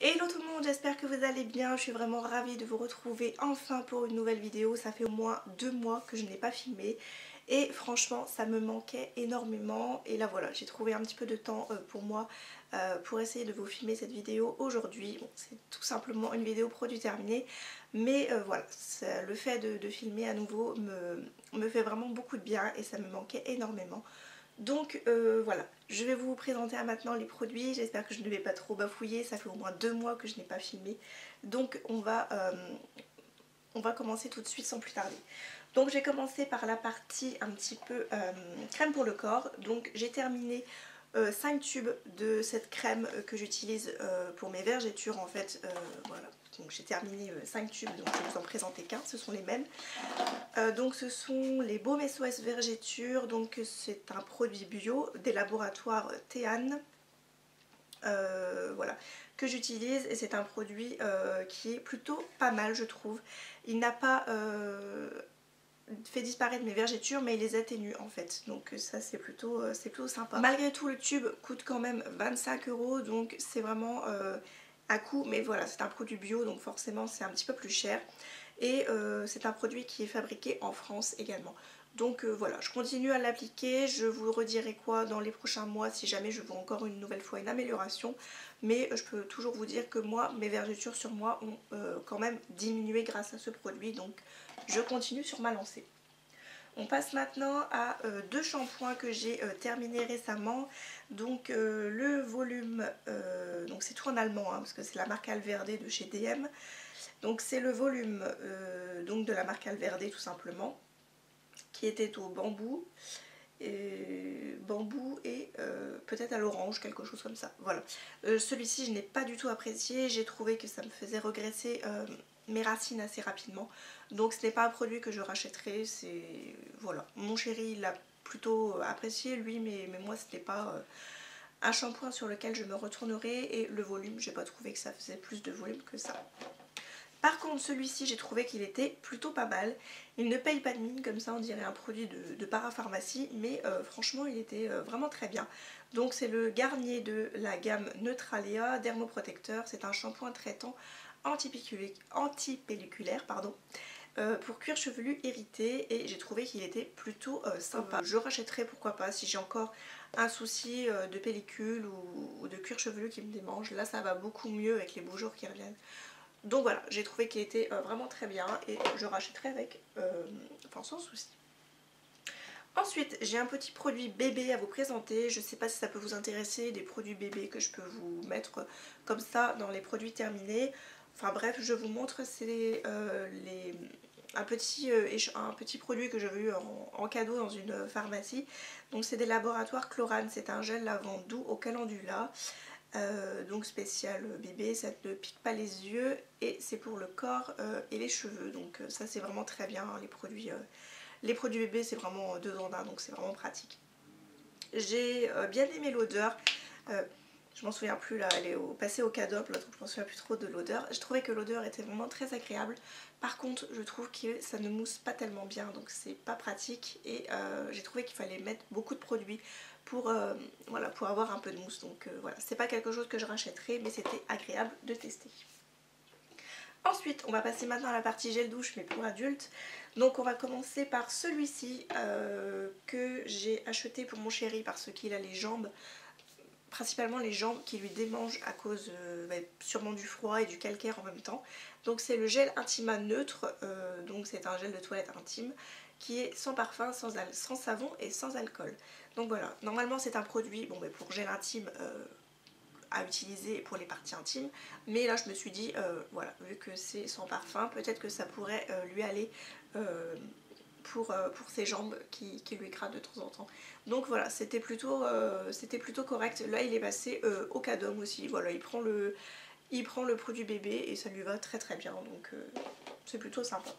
Hello tout le monde, j'espère que vous allez bien. Je suis vraiment ravie de vous retrouver enfin pour une nouvelle vidéo. Ça fait au moins 2 mois que je n'ai pas filmé et franchement ça me manquait énormément. Et là voilà, j'ai trouvé un petit peu de temps pour moi pour essayer de vous filmer cette vidéo aujourd'hui. Bon, c'est tout simplement une vidéo produit terminée, mais voilà, le fait de filmer à nouveau me fait vraiment beaucoup de bien et ça me manquait énormément. Donc voilà, je vais vous présenter maintenant les produits, j'espère que je ne vais pas trop bafouiller, ça fait au moins 2 mois que je n'ai pas filmé. Donc on va commencer tout de suite sans plus tarder. Donc j'ai commencé par la partie un petit peu crème pour le corps. Donc j'ai terminé 5 tubes de cette crème que j'utilise pour mes vergetures en fait. Voilà, donc j'ai terminé 5 tubes, donc je vais vous en présenter qu'un, ce sont les mêmes. Donc ce sont les baumes SOS Vergéture, donc c'est un produit bio des laboratoires Théane, voilà, que j'utilise et c'est un produit qui est plutôt pas mal je trouve. Il n'a pas fait disparaître mes vergetures mais il les atténue en fait, donc ça c'est plutôt sympa. Malgré tout le tube coûte quand même 25 €, donc c'est vraiment à coût, mais voilà, c'est un produit bio donc forcément c'est un petit peu plus cher. Et c'est un produit qui est fabriqué en France également. Donc voilà, je continue à l'appliquer, je vous redirai quoi dans les prochains mois si jamais je vois encore une nouvelle fois une amélioration. Mais je peux toujours vous dire que moi, mes vergetures sur moi ont quand même diminué grâce à ce produit. Donc je continue sur ma lancée. On passe maintenant à deux shampoings que j'ai terminés récemment. Donc le volume, donc c'est tout en allemand hein, parce que c'est la marque Alverde de chez DM. Donc c'est le volume donc de la marque Alverde tout simplement, qui était au bambou et peut-être à l'orange, quelque chose comme ça. Voilà. Celui-ci je n'ai pas du tout apprécié, j'ai trouvé que ça me faisait regresser mes racines assez rapidement. Donc ce n'est pas un produit que je rachèterai, c'est voilà. Mon chéri l'a plutôt apprécié lui, mais moi ce n'est pas un shampoing sur lequel je me retournerai, et le volume, j'ai pas trouvé que ça faisait plus de volume que ça. Par contre celui-ci j'ai trouvé qu'il était plutôt pas mal. Il ne paye pas de mine, comme ça on dirait un produit de parapharmacie, mais franchement il était vraiment très bien. Donc c'est le Garnier de la gamme Neutralia Dermoprotecteur. C'est un shampoing traitant antipelliculaire pour cuir chevelu irrité, et j'ai trouvé qu'il était plutôt sympa. Je rachèterai pourquoi pas si j'ai encore un souci de pellicule ou de cuir chevelu qui me démange. Là ça va beaucoup mieux avec les beaux jours qui reviennent. Donc voilà, j'ai trouvé qu'il était vraiment très bien et je rachèterai avec, enfin sans souci. Ensuite, j'ai un petit produit bébé à vous présenter. Je ne sais pas si ça peut vous intéresser, des produits bébés que je peux vous mettre comme ça dans les produits terminés. Enfin bref, je vous montre, c'est un petit produit que j'avais eu en cadeau dans une pharmacie. Donc c'est des laboratoires Chlorane, c'est un gel lavande doux au calendula. Donc spécial bébé, ça ne pique pas les yeux et c'est pour le corps et les cheveux. Donc ça c'est vraiment très bien, hein, les produits bébés c'est vraiment 2 en 1, donc c'est vraiment pratique. J'ai bien aimé l'odeur, je m'en souviens plus là, elle est passée au Cadop, là, donc je m'en souviens plus trop de l'odeur. Je trouvais que l'odeur était vraiment très agréable. Par contre je trouve que ça ne mousse pas tellement bien, donc c'est pas pratique, et j'ai trouvé qu'il fallait mettre beaucoup de produits pour, voilà, pour avoir un peu de mousse. Donc voilà, c'est pas quelque chose que je rachèterai, mais c'était agréable de tester. Ensuite, on va passer maintenant à la partie gel douche, mais pour adultes. Donc on va commencer par celui-ci que j'ai acheté pour mon chéri parce qu'il a les jambes, principalement les jambes qui lui démangent à cause sûrement du froid et du calcaire en même temps. Donc c'est le gel Intima neutre, donc c'est un gel de toilette intime qui est sans parfum, sans savon et sans alcool. Donc voilà, normalement c'est un produit pour gel intime à utiliser pour les parties intimes, mais là je me suis dit voilà, vu que c'est sans parfum, peut-être que ça pourrait lui aller pour ses jambes qui lui grattent de temps en temps. Donc voilà, c'était plutôt correct. Là il est passé au Cadom aussi, voilà, il prend le produit bébé et ça lui va très très bien, donc c'est plutôt sympa.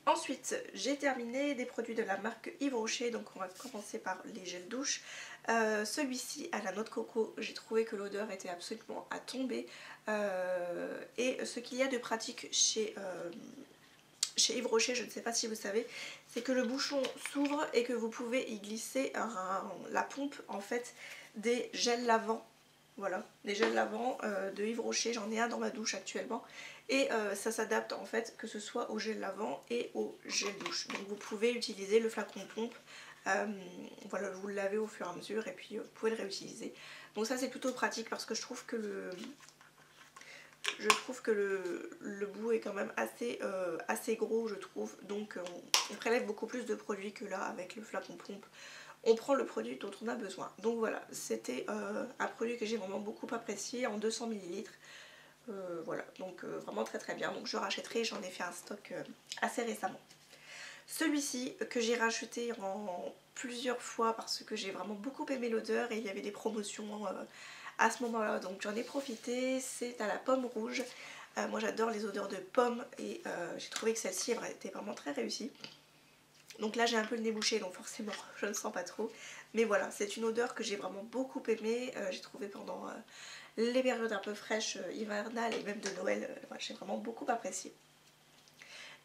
Ensuite, j'ai terminé des produits de la marque Yves Rocher, donc on va commencer par les gels douche. Celui-ci à la noix de coco, j'ai trouvé que l'odeur était absolument à tomber. Et ce qu'il y a de pratique chez Yves Rocher, je ne sais pas si vous savez, c'est que le bouchon s'ouvre et que vous pouvez y glisser la pompe en fait des gels lavants Voilà, des gels lavants de Yves Rocher, j'en ai un dans ma douche actuellement. Et ça s'adapte en fait que ce soit au gel lavant et au gel douche. Donc vous pouvez utiliser le flacon pompe. Voilà, vous le lavez au fur et à mesure et puis vous pouvez le réutiliser. Donc ça c'est plutôt pratique parce que je trouve que le bout est quand même assez gros, je trouve. Donc on prélève beaucoup plus de produits que là avec le flacon pompe. On prend le produit dont on a besoin. Donc voilà, c'était un produit que j'ai vraiment beaucoup apprécié en 200 ml. Voilà, donc vraiment très très bien. Donc je rachèterai, j'en ai fait un stock assez récemment. Celui-ci que j'ai racheté en plusieurs fois parce que j'ai vraiment beaucoup aimé l'odeur et il y avait des promotions à ce moment-là, donc j'en ai profité. C'est à la pomme rouge. Moi j'adore les odeurs de pommes et j'ai trouvé que celle-ci était vraiment très réussie. Donc là j'ai un peu le nez bouché, donc forcément je ne sens pas trop. Mais voilà, c'est une odeur que j'ai vraiment beaucoup aimée. J'ai trouvé pendant les périodes un peu fraîches, hivernales et même de Noël. Voilà, j'ai vraiment beaucoup apprécié.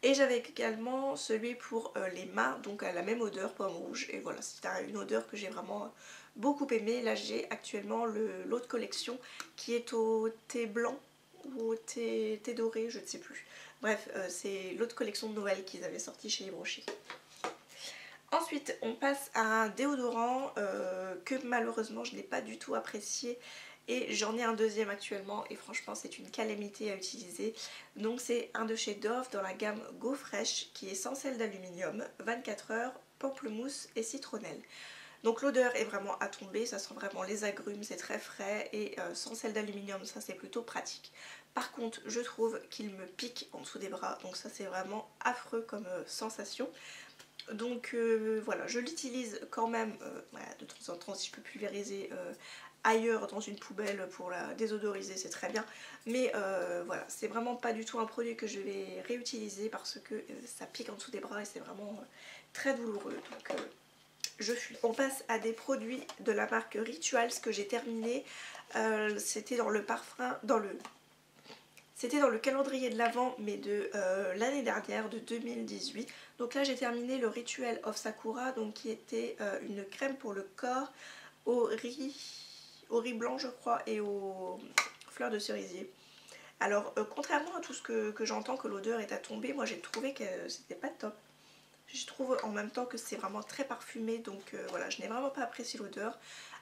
Et j'avais également celui pour les mains, donc à la même odeur, pomme rouge. Et voilà, c'est une odeur que j'ai vraiment beaucoup aimée. Là j'ai actuellement l'autre collection qui est au thé blanc ou au thé doré, je ne sais plus. Bref, c'est l'autre collection de Noël qu'ils avaient sorti chez Yves Rocher. Ensuite, on passe à un déodorant que malheureusement je n'ai pas du tout apprécié. Et j'en ai un deuxième actuellement et franchement c'est une calamité à utiliser. Donc c'est un de chez Dove dans la gamme Go Fresh qui est sans sel d'aluminium, 24 heures, pamplemousse et citronnelle. Donc l'odeur est vraiment à tomber, ça sent vraiment les agrumes, c'est très frais et sans sel d'aluminium, ça c'est plutôt pratique. Par contre je trouve qu'il me pique en dessous des bras, donc ça c'est vraiment affreux comme sensation. Donc voilà, je l'utilise quand même voilà, de temps en temps si je peux pulvériser ailleurs dans une poubelle pour la désodoriser, c'est très bien. Mais voilà, c'est vraiment pas du tout un produit que je vais réutiliser parce que ça pique en dessous des bras et c'est vraiment très douloureux. Donc je fuis. On passe à des produits de la marque Rituals que j'ai terminé. C'était dans le parfum, c'était dans le calendrier de l'Avent, mais de l'année dernière, de 2018. Donc là j'ai terminé le Rituel of Sakura, donc qui était une crème pour le corps au riz blanc je crois et aux fleurs de cerisier. Alors contrairement à tout ce que j'entends que l'odeur est à tomber, moi j'ai trouvé que c'était pas top. Je trouve en même temps que c'est vraiment très parfumé, donc voilà, je n'ai vraiment pas apprécié l'odeur.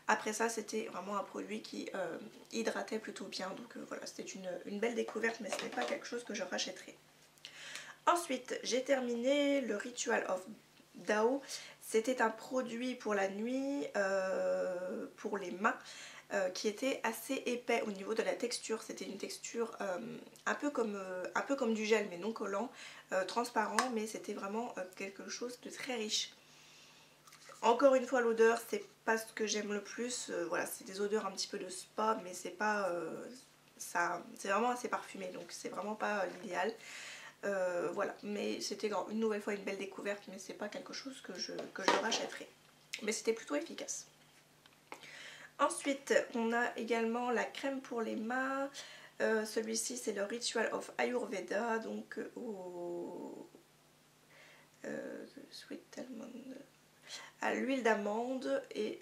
Après ça, c'était vraiment un produit qui hydratait plutôt bien, donc voilà, c'était une belle découverte, mais ce n'est pas quelque chose que je rachèterai. Ensuite, j'ai terminé le Ritual of Dao. C'était un produit pour la nuit, pour les mains, qui était assez épais au niveau de la texture. C'était une texture un peu comme du gel, mais non collant, transparent, mais c'était vraiment quelque chose de très riche. Encore une fois, l'odeur, c'est pas ce que j'aime le plus. Voilà, c'est des odeurs un petit peu de spa, mais c'est pas c'est vraiment assez parfumé, donc c'est vraiment pas l'idéal. Voilà, mais c'était une nouvelle fois une belle découverte, mais c'est pas quelque chose que je rachèterai. Mais c'était plutôt efficace. Ensuite, on a également la crème pour les mains. Celui-ci, c'est le Ritual of Ayurveda, donc au Sweet Almond, à l'huile d'amande et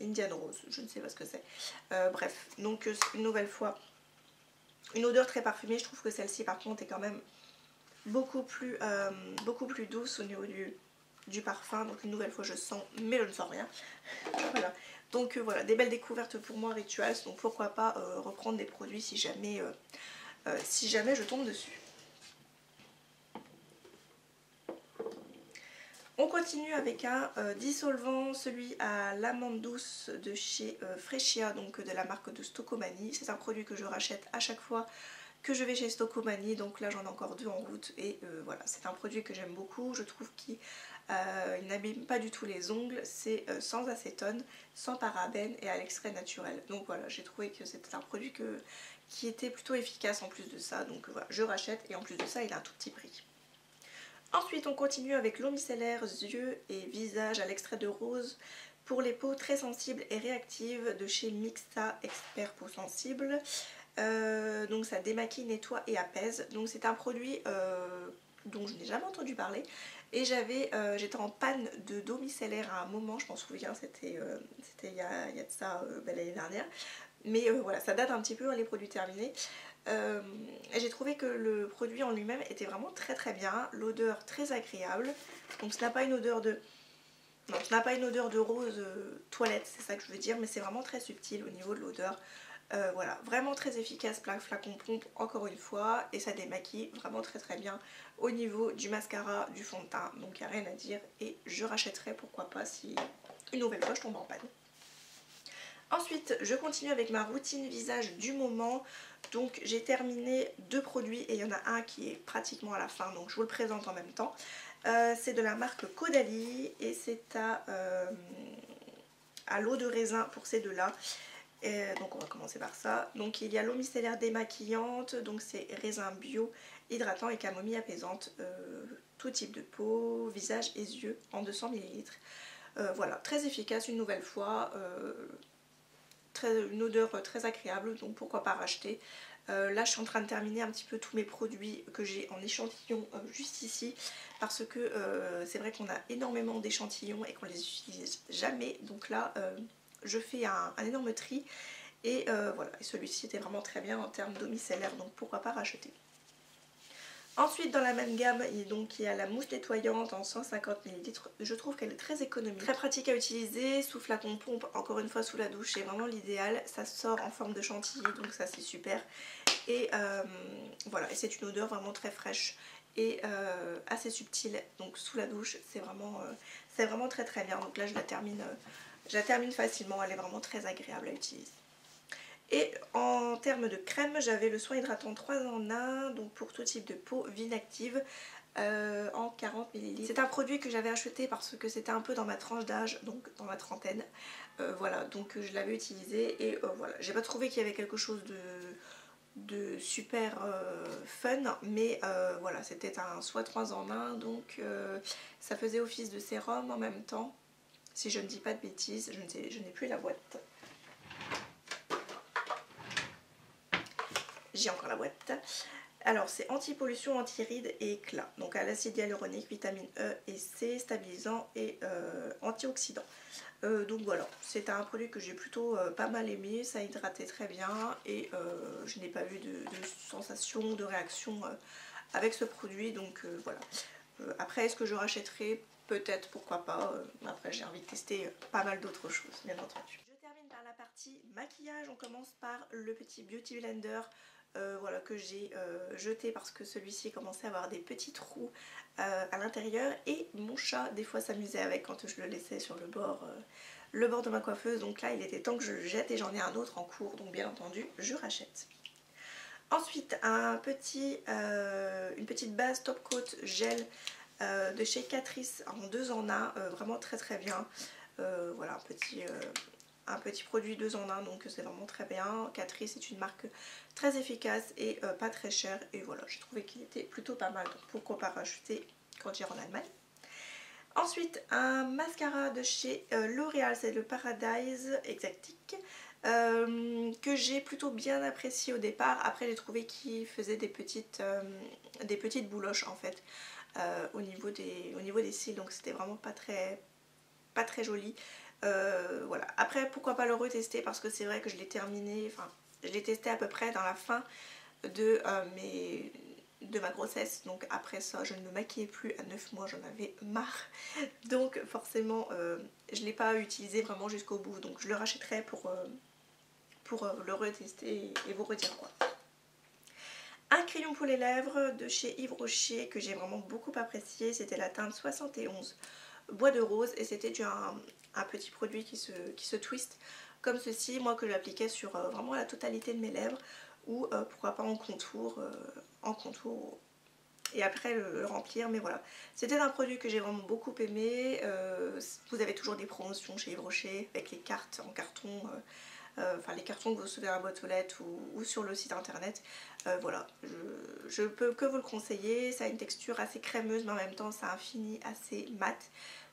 Indian Rose, je ne sais pas ce que c'est. Bref, donc une nouvelle fois, une odeur très parfumée. Je trouve que celle-ci par contre est quand même beaucoup plus douce au niveau du parfum. Donc une nouvelle fois je sens, mais je ne sens rien. Voilà. Donc voilà, des belles découvertes pour moi Rituals, donc pourquoi pas reprendre des produits si jamais je tombe dessus. On continue avec un dissolvant, celui à l'amande douce de chez Freschia, donc de la marque de Stocomanie. C'est un produit que je rachète à chaque fois que je vais chez Stocomanie, donc là j'en ai encore 2 en route et voilà, c'est un produit que j'aime beaucoup. Je trouve qu'il n'abîme pas du tout les ongles, c'est sans acétone, sans parabènes et à l'extrait naturel. Donc voilà, j'ai trouvé que c'était un produit qui était plutôt efficace en plus de ça, donc voilà, je rachète et en plus de ça il a un tout petit prix. Ensuite on continue avec l'eau micellaire yeux et visage à l'extrait de rose pour les peaux très sensibles et réactives de chez Mixa Expert Peau Sensible. Donc ça démaquille, nettoie et apaise. Donc c'est un produit dont je n'ai jamais entendu parler. Et j'étais en panne d'eau micellaire à un moment, je m'en souviens, c'était il y a de ça l'année dernière. Mais voilà, ça date un petit peu, hein, les produits terminés. J'ai trouvé que le produit en lui-même était vraiment très bien, l'odeur très agréable. Donc ce n'a pas une odeur de... Non, ce n'a pas une odeur de rose toilette, c'est ça que je veux dire, mais c'est vraiment très subtil au niveau de l'odeur. Voilà, vraiment très efficace, flacon pompe encore une fois, et ça démaquille vraiment très bien au niveau du mascara, du fond de teint, donc il n'y a rien à dire, et je rachèterai pourquoi pas si une nouvelle fois je tombe en panne. Ensuite, je continue avec ma routine visage du moment. Donc j'ai terminé 2 produits et il y en a un qui est pratiquement à la fin, donc je vous le présente en même temps. C'est de la marque Caudalie et c'est à l'eau de raisin pour ces deux-là. Donc on va commencer par ça. Donc il y a l'eau micellaire démaquillante, donc c'est raisin bio, hydratant et camomille apaisante, tout type de peau, visage et yeux en 200 ml. Voilà, très efficace une nouvelle fois. Une odeur très agréable, donc pourquoi pas racheter. Là je suis en train de terminer un petit peu tous mes produits que j'ai en échantillon juste ici, parce que c'est vrai qu'on a énormément d'échantillons et qu'on les utilise jamais, donc là je fais un énorme tri et voilà, et celui-ci était vraiment très bien en termes d'eau micellaire, donc pourquoi pas racheter. Ensuite dans la même gamme il y a la mousse nettoyante en 150 ml, je trouve qu'elle est très économique, très pratique à utiliser, sous flacon pompe, encore une fois sous la douche, c'est vraiment l'idéal, ça sort en forme de chantilly donc ça c'est super. Et voilà, et c'est une odeur vraiment très fraîche et assez subtile, donc sous la douche c'est vraiment très bien, donc là je la termine facilement, elle est vraiment très agréable à utiliser. Et en termes de crème, j'avais le soin hydratant 3 en 1, donc pour tout type de peau, Vinactive, en 40 ml. C'est un produit que j'avais acheté parce que c'était un peu dans ma tranche d'âge, donc dans ma trentaine. Voilà, donc je l'avais utilisé et voilà, j'ai pas trouvé qu'il y avait quelque chose de super fun, mais voilà, c'était un soit 3 en 1, donc ça faisait office de sérum en même temps, si je ne dis pas de bêtises, je n'ai plus la boîte. J'ai encore la boîte. Alors c'est anti-pollution, anti-rides et éclat. Donc à l'acide hyaluronique, vitamine E et C, stabilisant et antioxydant. Donc voilà, c'est un produit que j'ai plutôt pas mal aimé, ça hydratait très bien et je n'ai pas eu de sensation, de réaction avec ce produit. Donc voilà. Après est-ce que je rachèterai? Peut-être, pourquoi pas. Après j'ai envie de tester pas mal d'autres choses, bien entendu. Je termine par la partie maquillage. On commence par le petit Beauty Blender. Voilà, que j'ai jeté parce que celui-ci commençait à avoir des petits trous à l'intérieur et mon chat des fois s'amusait avec quand je le laissais sur le bord de ma coiffeuse, donc là il était temps que je le jette et j'en ai un autre en cours, donc bien entendu je rachète. Ensuite une petite base Top Coat Gel de chez Catrice en 2 en 1, vraiment très bien. Voilà, un petit produit 2 en 1, donc c'est vraiment très bien. Catrice est une marque très efficace et pas très chère, et voilà, j'ai trouvé qu'il était plutôt pas mal, donc pourquoi pas racheter quand j'irai en Allemagne. Ensuite un mascara de chez L'Oréal, c'est le Paradise Exactique, que j'ai plutôt bien apprécié au départ. Après j'ai trouvé qu'il faisait des petites bouloches en fait au niveau des cils, donc c'était vraiment pas très joli. Voilà. Après pourquoi pas le retester, parce que c'est vrai que je l'ai terminé, enfin je l'ai testé à peu près dans la fin de ma grossesse, donc après ça je ne me maquillais plus à 9 mois, j'en avais marre, donc forcément je ne l'ai pas utilisé vraiment jusqu'au bout, donc je le rachèterai pour le retester et vous redire quoi. Un crayon pour les lèvres de chez Yves Rocher que j'ai vraiment beaucoup apprécié, c'était la teinte 71 Bois de Rose, et c'était un petit produit qui se twist comme ceci, moi que j'appliquais sur vraiment la totalité de mes lèvres, ou pourquoi pas en contour et après le remplir. Mais voilà, c'était un produit que j'ai vraiment beaucoup aimé. Vous avez toujours des promotions chez Yves Rocher avec les cartes en carton, enfin les cartons que vous recevez à la boîte aux lettres ou sur le site internet. Voilà, je peux que vous le conseiller. Ça a une texture assez crémeuse, mais en même temps ça a un fini assez mat.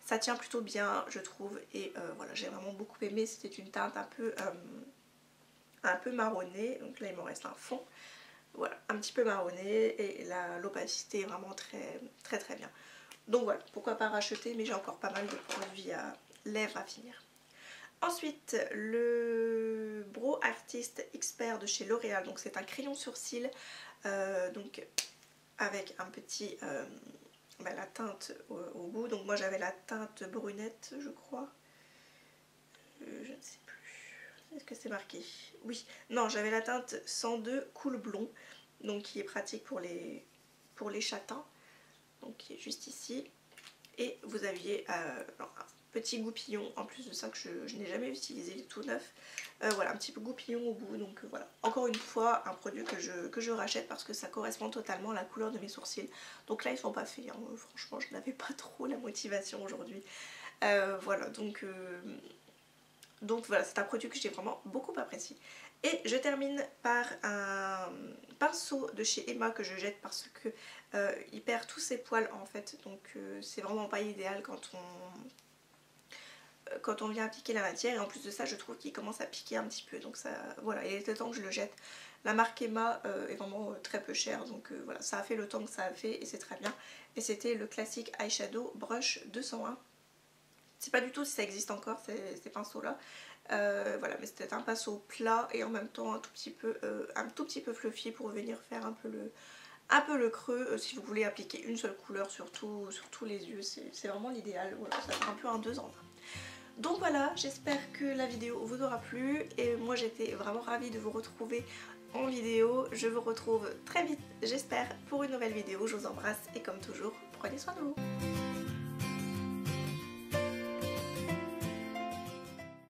Ça tient plutôt bien je trouve, et voilà, j'ai vraiment beaucoup aimé. C'était une teinte un peu marronnée, donc là il m'en reste un fond. Voilà, un petit peu marronné, et l'opacité est vraiment très bien. Donc voilà, pourquoi pas racheter, mais j'ai encore pas mal de produits à lèvres à finir. Ensuite, le Brow Artist Expert de chez L'Oréal. Donc c'est un crayon sur cils, donc avec un petit... la teinte au bout. Donc moi j'avais la teinte brunette, je crois. Je ne sais plus. Est-ce que c'est marqué? Oui. Non, j'avais la teinte 102 Cool Blond. Donc qui est pratique pour les châtains. Donc qui est juste ici. Et vous aviez un petit goupillon en plus de ça que je n'ai jamais utilisé, il est tout neuf. Voilà, un petit peu goupillon au bout. Donc voilà, encore une fois un produit que je rachète parce que ça correspond totalement à la couleur de mes sourcils. Donc là ils sont pas faits, hein. Franchement je n'avais pas trop la motivation aujourd'hui. Voilà, donc voilà, c'est un produit que j'ai vraiment beaucoup apprécié. Et je termine par un pinceau de chez Emma que je jette parce que il perd tous ses poils en fait. Donc c'est vraiment pas idéal quand on vient appliquer la matière. Et en plus de ça, je trouve qu'il commence à piquer un petit peu. Donc ça, voilà, il était temps que je le jette. La marque Emma est vraiment très peu chère. Donc voilà, ça a fait le temps que ça a fait et c'est très bien. Et c'était le classique Eyeshadow Brush 201. Je sais pas du tout si ça existe encore ces pinceaux là. Voilà, mais c'était un pinceau plat et en même temps un tout petit peu fluffy pour venir faire un peu le creux. Si vous voulez appliquer une seule couleur sur tous les yeux, c'est vraiment l'idéal. Voilà, ça fait un peu un 2 en 1. Donc voilà, j'espère que la vidéo vous aura plu et moi j'étais vraiment ravie de vous retrouver en vidéo. Je vous retrouve très vite, j'espère, pour une nouvelle vidéo. Je vous embrasse et comme toujours, prenez soin de vous.